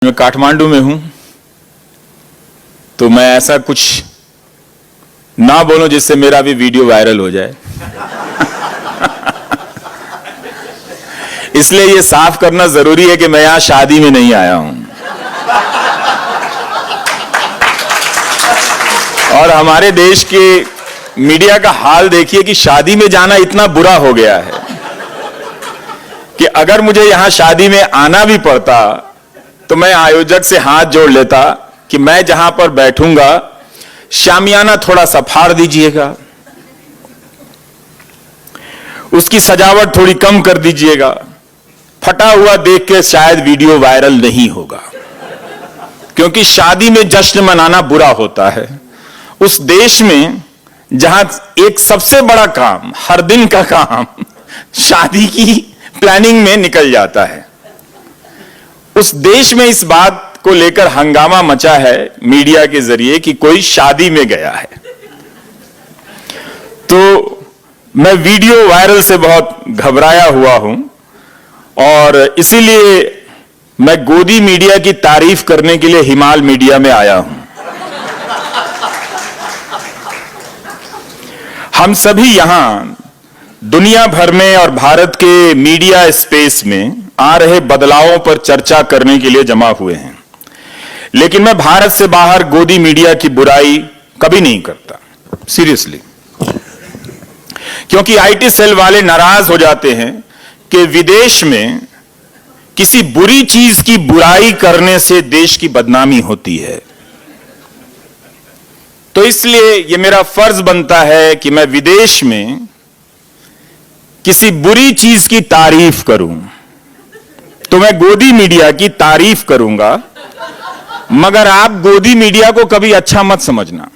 मैं काठमांडू में हूं तो मैं ऐसा कुछ ना बोलूं जिससे मेरा भी वीडियो वायरल हो जाए। इसलिए ये साफ करना जरूरी है कि मैं यहां शादी में नहीं आया हूं। और हमारे देश के मीडिया का हाल देखिए कि शादी में जाना इतना बुरा हो गया है कि अगर मुझे यहां शादी में आना भी पड़ता तो मैं आयोजक से हाथ जोड़ लेता कि मैं जहां पर बैठूंगा शामियाना थोड़ा सा फाड़ दीजिएगा, उसकी सजावट थोड़ी कम कर दीजिएगा। फटा हुआ देख के शायद वीडियो वायरल नहीं होगा, क्योंकि शादी में जश्न मनाना बुरा होता है। उस देश में जहां एक सबसे बड़ा काम, हर दिन का काम शादी की प्लानिंग में निकल जाता है, उस देश में इस बात को लेकर हंगामा मचा है मीडिया के जरिए कि कोई शादी में गया है। तो मैं वीडियो वायरल से बहुत घबराया हुआ हूं और इसीलिए मैं गोदी मीडिया की तारीफ करने के लिए हिमाल मीडिया में आया हूं। हम सभी यहां दुनिया भर में और भारत के मीडिया स्पेस में आ रहे बदलावों पर चर्चा करने के लिए जमा हुए हैं, लेकिन मैं भारत से बाहर गोदी मीडिया की बुराई कभी नहीं करता, सीरियसली। क्योंकि आईटी सेल वाले नाराज हो जाते हैं कि विदेश में किसी बुरी चीज की बुराई करने से देश की बदनामी होती है। तो इसलिए यह मेरा फर्ज बनता है कि मैं विदेश में किसी बुरी चीज की तारीफ करूं, तो मैं गोदी मीडिया की तारीफ करूंगा, मगर आप गोदी मीडिया को कभी अच्छा मत समझना।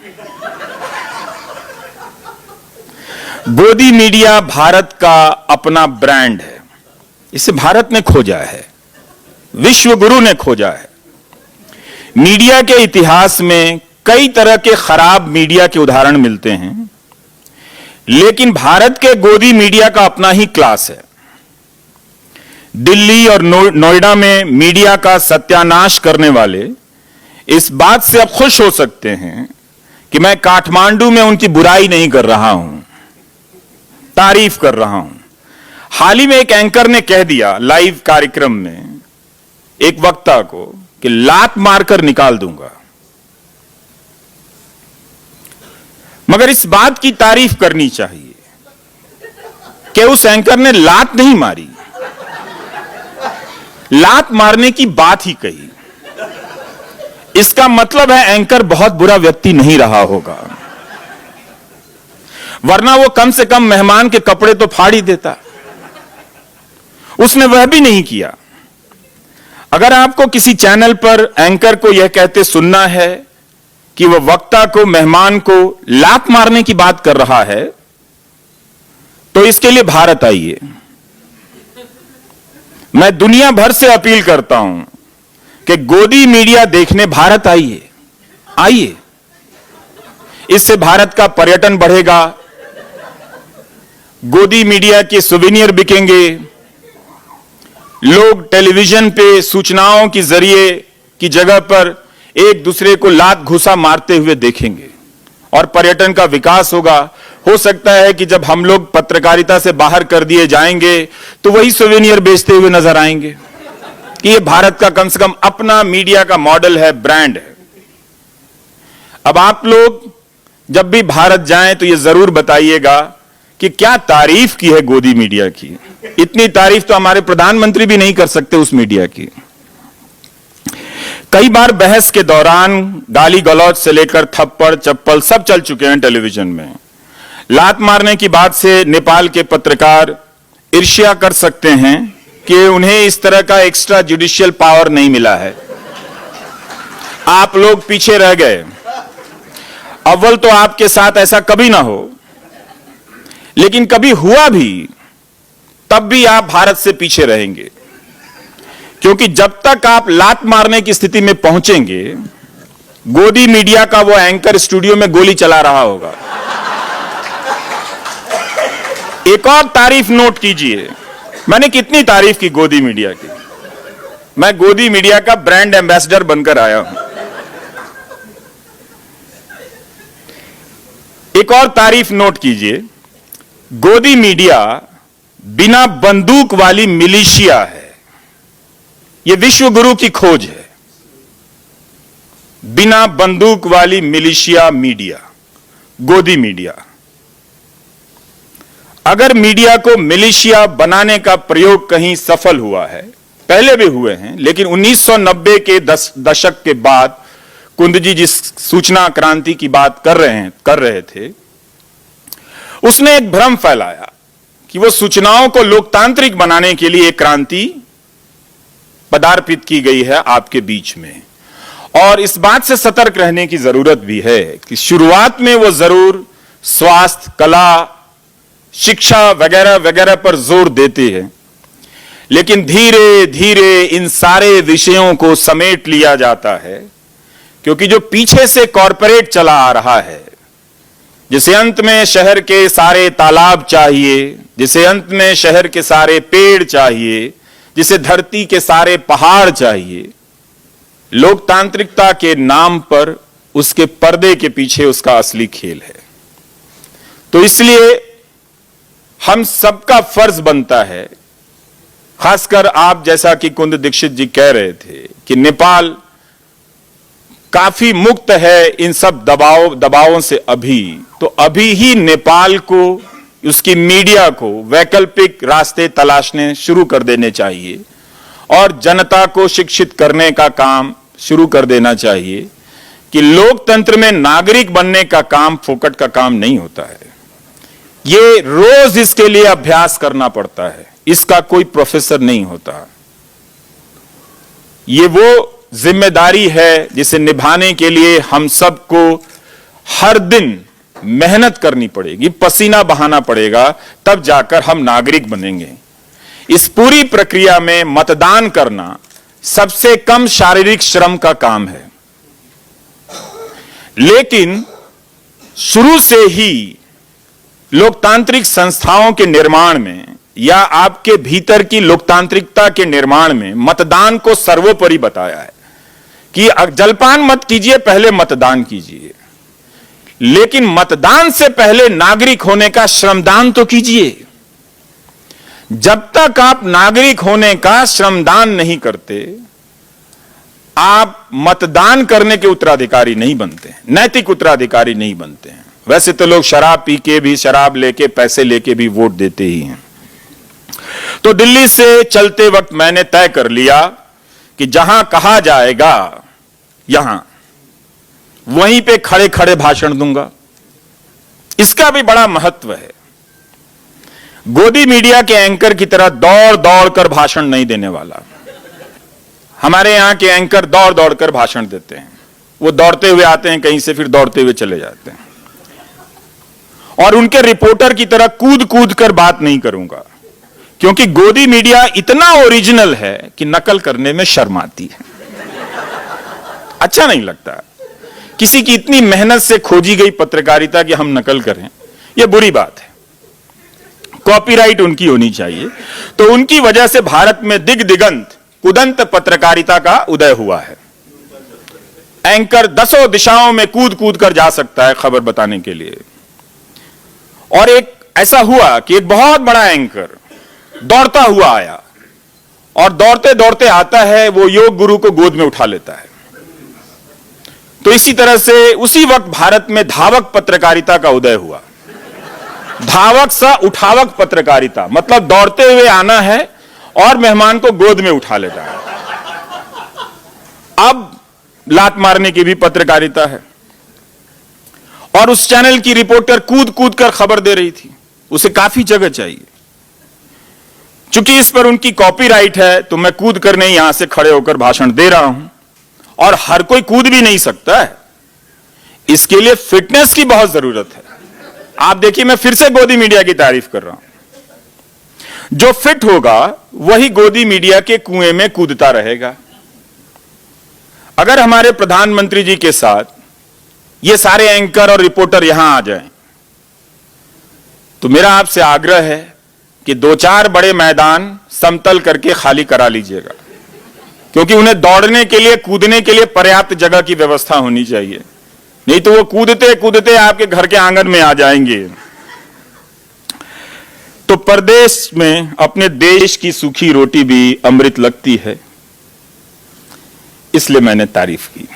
गोदी मीडिया भारत का अपना ब्रांड है, इसे भारत ने खोजा है, विश्व गुरु ने खोजा है। मीडिया के इतिहास में कई तरह के खराब मीडिया के उदाहरण मिलते हैं, लेकिन भारत के गोदी मीडिया का अपना ही क्लास है। दिल्ली और नोएडा में मीडिया का सत्यानाश करने वाले इस बात से अब खुश हो सकते हैं कि मैं काठमांडू में उनकी बुराई नहीं कर रहा हूं, तारीफ कर रहा हूं। हाल ही में एक एंकर ने कह दिया लाइव कार्यक्रम में एक वक्ता को कि लात मारकर निकाल दूंगा, मगर इस बात की तारीफ करनी चाहिए कि उस एंकर ने लात नहीं मारी, लात मारने की बात ही कही। इसका मतलब है एंकर बहुत बुरा व्यक्ति नहीं रहा होगा, वरना वो कम से कम मेहमान के कपड़े तो फाड़ ही देता। उसने वह भी नहीं किया। अगर आपको किसी चैनल पर एंकर को यह कहते सुनना है कि वह वक्ता को, मेहमान को लात मारने की बात कर रहा है, तो इसके लिए भारत आइए। मैं दुनिया भर से अपील करता हूं कि गोदी मीडिया देखने भारत आइए, आइए। इससे भारत का पर्यटन बढ़ेगा, गोदी मीडिया के सुवेनियर बिकेंगे, लोग टेलीविजन पे सूचनाओं की जरिए की जगह पर एक दूसरे को लात घुसा मारते हुए देखेंगे और पर्यटन का विकास होगा। हो सकता है कि जब हम लोग पत्रकारिता से बाहर कर दिए जाएंगे तो वही सुवेनियर बेचते हुए नजर आएंगे कि ये भारत का कम से कम अपना मीडिया का मॉडल है, ब्रांड है। अब आप लोग जब भी भारत जाएं तो ये जरूर बताइएगा कि क्या तारीफ की है गोदी मीडिया की। इतनी तारीफ तो हमारे प्रधानमंत्री भी नहीं कर सकते उस मीडिया की। कई बार बहस के दौरान गाली गलौज से लेकर थप्पड़ चप्पल सब चल चुके हैं टेलीविजन में। लात मारने की बात से नेपाल के पत्रकार ईर्ष्या कर सकते हैं कि उन्हें इस तरह का एक्स्ट्रा जुडिशियल पावर नहीं मिला है। आप लोग पीछे रह गए। अव्वल तो आपके साथ ऐसा कभी ना हो, लेकिन कभी हुआ भी तब भी आप भारत से पीछे रहेंगे, क्योंकि जब तक आप लात मारने की स्थिति में पहुंचेंगे, गोदी मीडिया का वो एंकर स्टूडियो में गोली चला रहा होगा। एक और तारीफ नोट कीजिए, मैंने कितनी तारीफ की गोदी मीडिया की। मैं गोदी मीडिया का ब्रांड एम्बेसडर बनकर आया हूं। एक और तारीफ नोट कीजिए, गोदी मीडिया बिना बंदूक वाली मिलिशिया है। यह विश्व गुरु की खोज है। बिना बंदूक वाली मिलिशिया मीडिया, गोदी मीडिया। अगर मीडिया को मिलिशिया बनाने का प्रयोग कहीं सफल हुआ है, पहले भी हुए हैं, लेकिन 1990 के दशक के बाद कुंद जी जिस सूचना क्रांति की बात कर रहे थे, उसने एक भ्रम फैलाया कि वो सूचनाओं को लोकतांत्रिक बनाने के लिए एक क्रांति पदार्पित की गई है आपके बीच में। और इस बात से सतर्क रहने की जरूरत भी है कि शुरुआत में वो जरूर स्वास्थ्य, कला, शिक्षा वगैरह वगैरह पर जोर देते हैं, लेकिन धीरे धीरे इन सारे विषयों को समेट लिया जाता है, क्योंकि जो पीछे से कॉरपोरेट चला आ रहा है, जिसे अंत में शहर के सारे तालाब चाहिए, जिसे अंत में शहर के सारे पेड़ चाहिए, जिसे धरती के सारे पहाड़ चाहिए, लोकतांत्रिकता के नाम पर उसके पर्दे के पीछे उसका असली खेल है। तो इसलिए हम सबका फर्ज बनता है, खासकर आप जैसा कि कुंद दीक्षित जी कह रहे थे कि नेपाल काफी मुक्त है इन सब दबावों से अभी, तो अभी ही नेपाल को, उसकी मीडिया को वैकल्पिक रास्ते तलाशने शुरू कर देने चाहिए और जनता को शिक्षित करने का काम शुरू कर देना चाहिए कि लोकतंत्र में नागरिक बनने का काम फोकट का काम नहीं होता है। ये रोज इसके लिए अभ्यास करना पड़ता है, इसका कोई प्रोफेसर नहीं होता। ये वो जिम्मेदारी है जिसे निभाने के लिए हम सबको हर दिन मेहनत करनी पड़ेगी, पसीना बहाना पड़ेगा, तब जाकर हम नागरिक बनेंगे। इस पूरी प्रक्रिया में मतदान करना सबसे कम शारीरिक श्रम का काम है, लेकिन शुरू से ही लोकतांत्रिक संस्थाओं के निर्माण में या आपके भीतर की लोकतांत्रिकता के निर्माण में मतदान को सर्वोपरि बताया है कि जलपान मत कीजिए, पहले मतदान कीजिए। लेकिन मतदान से पहले नागरिक होने का श्रमदान तो कीजिए। जब तक आप नागरिक होने का श्रमदान नहीं करते, आप मतदान करने के उत्तराधिकारी नहीं बनते, नैतिक उत्तराधिकारी नहीं बनते हैं। वैसे तो लोग शराब पी के भी, शराब लेके, पैसे लेके भी वोट देते ही हैं। तो दिल्ली से चलते वक्त मैंने तय कर लिया कि जहां कहा जाएगा यहां वहीं पे खड़े खड़े भाषण दूंगा। इसका भी बड़ा महत्व है। गोदी मीडिया के एंकर की तरह दौड़ दौड़ कर भाषण नहीं देने वाला। हमारे यहां के एंकर दौड़ दौड़ कर भाषण देते हैं। वो दौड़ते हुए आते हैं कहीं से, फिर दौड़ते हुए चले जाते हैं। और उनके रिपोर्टर की तरह कूद कूद कर बात नहीं करूंगा, क्योंकि गोदी मीडिया इतना ओरिजिनल है कि नकल करने में शर्म आती है, अच्छा नहीं लगता। किसी की इतनी मेहनत से खोजी गई पत्रकारिता की हम नकल करें, यह बुरी बात है। कॉपीराइट उनकी होनी चाहिए। तो उनकी वजह से भारत में दिग्दिगंत उदंत पत्रकारिता का उदय हुआ है। एंकर दसों दिशाओं में कूद कूद कर जा सकता है खबर बताने के लिए। और एक ऐसा हुआ कि एक बहुत बड़ा एंकर दौड़ता हुआ आया, और दौड़ते दौड़ते आता है, वो योग गुरु को गोद में उठा लेता है। तो इसी तरह से उसी वक्त भारत में धावक पत्रकारिता का उदय हुआ। धावक सा उठावक पत्रकारिता, मतलब दौड़ते हुए आना है और मेहमान को गोद में उठा लेता है। अब लात मारने की भी पत्रकारिता है। और उस चैनल की रिपोर्टर कूद कूद कर खबर दे रही थी, उसे काफी जगह चाहिए। चूंकि इस पर उनकी कॉपीराइट है, तो मैं कूद कर नहीं यहां से खड़े होकर भाषण दे रहा हूं। और हर कोई कूद भी नहीं सकता है, इसके लिए फिटनेस की बहुत जरूरत है। आप देखिए, मैं फिर से गोदी मीडिया की तारीफ कर रहा हूं। जो फिट होगा वही गोदी मीडिया के कुएं में कूदता रहेगा। अगर हमारे प्रधानमंत्री जी के साथ ये सारे एंकर और रिपोर्टर यहां आ जाएं, तो मेरा आपसे आग्रह है कि 2-4 बड़े मैदान समतल करके खाली करा लीजिएगा। क्योंकि उन्हें दौड़ने के लिए, कूदने के लिए पर्याप्त जगह की व्यवस्था होनी चाहिए, नहीं तो वो कूदते कूदते आपके घर के आंगन में आ जाएंगे। तो परदेश में अपने देश की सूखी रोटी भी अमृत लगती है, इसलिए मैंने तारीफ की।